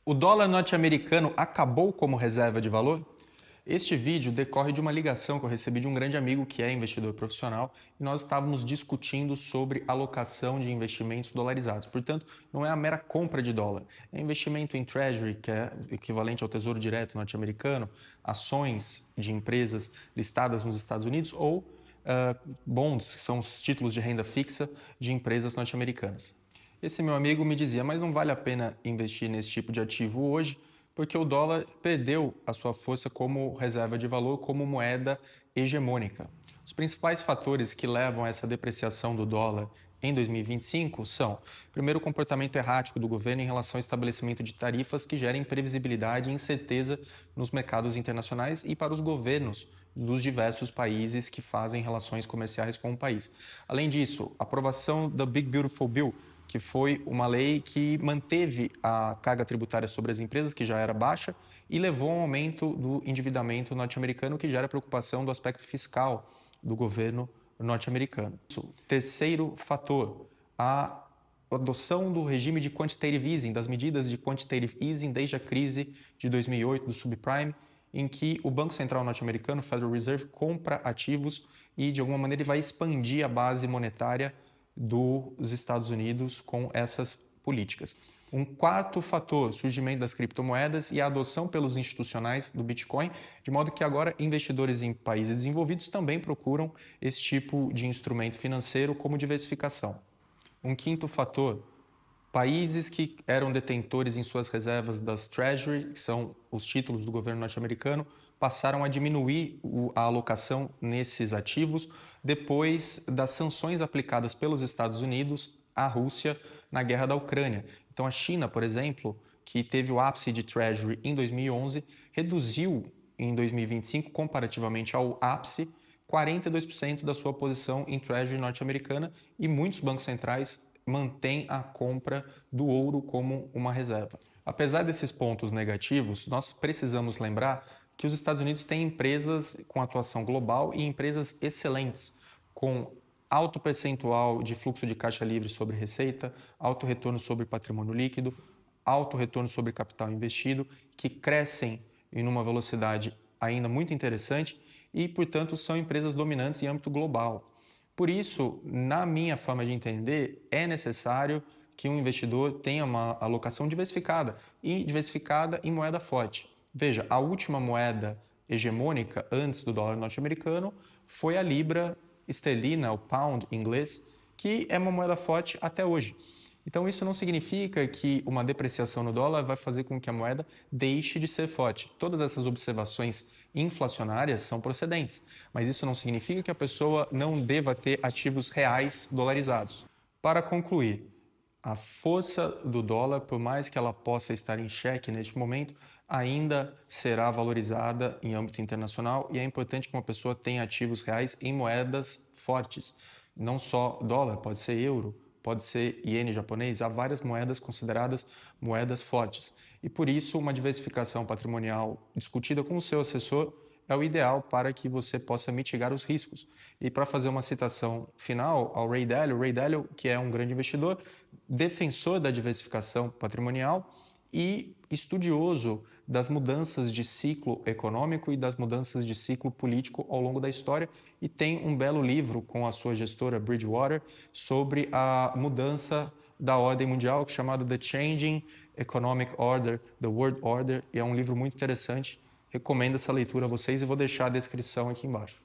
O dólar norte-americano acabou como reserva de valor? Este vídeo decorre de uma ligação que eu recebi de um grande amigo que é investidor profissional e nós estávamos discutindo sobre alocação de investimentos dolarizados. Portanto, não é a mera compra de dólar, é investimento em Treasury, que é equivalente ao Tesouro Direto norte-americano, ações de empresas listadas nos Estados Unidos ou bonds, que são os títulos de renda fixa de empresas norte-americanas. Esse meu amigo me dizia, mas não vale a pena investir nesse tipo de ativo hoje, porque o dólar perdeu a sua força como reserva de valor, como moeda hegemônica. Os principais fatores que levam a essa depreciação do dólar em 2025 são, primeiro, o comportamento errático do governo em relação ao estabelecimento de tarifas que gerem imprevisibilidade e incerteza nos mercados internacionais e para os governos dos diversos países que fazem relações comerciais com o país. Além disso, a aprovação da Big Beautiful Bill, que foi uma lei que manteve a carga tributária sobre as empresas, que já era baixa, e levou a um aumento do endividamento norte-americano, que gera preocupação do aspecto fiscal do governo norte-americano. Terceiro fator, a adoção do regime de quantitative easing, das medidas de quantitative easing desde a crise de 2008 do subprime, em que o Banco Central norte-americano, Federal Reserve, compra ativos e, de alguma maneira, ele vai expandir a base monetária dos Estados Unidos com essas políticas. Um quarto fator, surgimento das criptomoedas e a adoção pelos institucionais do Bitcoin, de modo que agora investidores em países desenvolvidos também procuram esse tipo de instrumento financeiro como diversificação. Um quinto fator, países que eram detentores em suas reservas das Treasury, que são os títulos do governo norte-americano, passaram a diminuir a alocação nesses ativos depois das sanções aplicadas pelos Estados Unidos à Rússia na guerra da Ucrânia. Então, a China, por exemplo, que teve o ápice de Treasury em 2011, reduziu em 2025, comparativamente ao ápice, 42% da sua posição em Treasury norte-americana e muitos bancos centrais mantêm a compra do ouro como uma reserva. Apesar desses pontos negativos, nós precisamos lembrar que os Estados Unidos têm empresas com atuação global e empresas excelentes, com alto percentual de fluxo de caixa livre sobre receita, alto retorno sobre patrimônio líquido, alto retorno sobre capital investido, que crescem em uma velocidade ainda muito interessante e, portanto, são empresas dominantes em âmbito global. Por isso, na minha forma de entender, é necessário que um investidor tenha uma alocação diversificada e diversificada em moeda forte. Veja, a última moeda hegemônica antes do dólar norte-americano foi a libra esterlina, o pound inglês, que é uma moeda forte até hoje. Então, isso não significa que uma depreciação no dólar vai fazer com que a moeda deixe de ser forte. Todas essas observações inflacionárias são procedentes, mas isso não significa que a pessoa não deva ter ativos reais dolarizados. Para concluir, a força do dólar, por mais que ela possa estar em xeque neste momento, ainda será valorizada em âmbito internacional e é importante que uma pessoa tenha ativos reais em moedas fortes. Não só dólar, pode ser euro, pode ser iene japonês, há várias moedas consideradas moedas fortes. E por isso, uma diversificação patrimonial discutida com o seu assessor é o ideal para que você possa mitigar os riscos. E para fazer uma citação final ao Ray Dalio, que é um grande investidor, defensor da diversificação patrimonial e estudioso das mudanças de ciclo econômico e das mudanças de ciclo político ao longo da história, e tem um belo livro com a sua gestora Bridgewater sobre a mudança da ordem mundial, chamado The Changing Economic Order, The World Order, e é um livro muito interessante. Recomendo essa leitura a vocês e vou deixar a descrição aqui embaixo.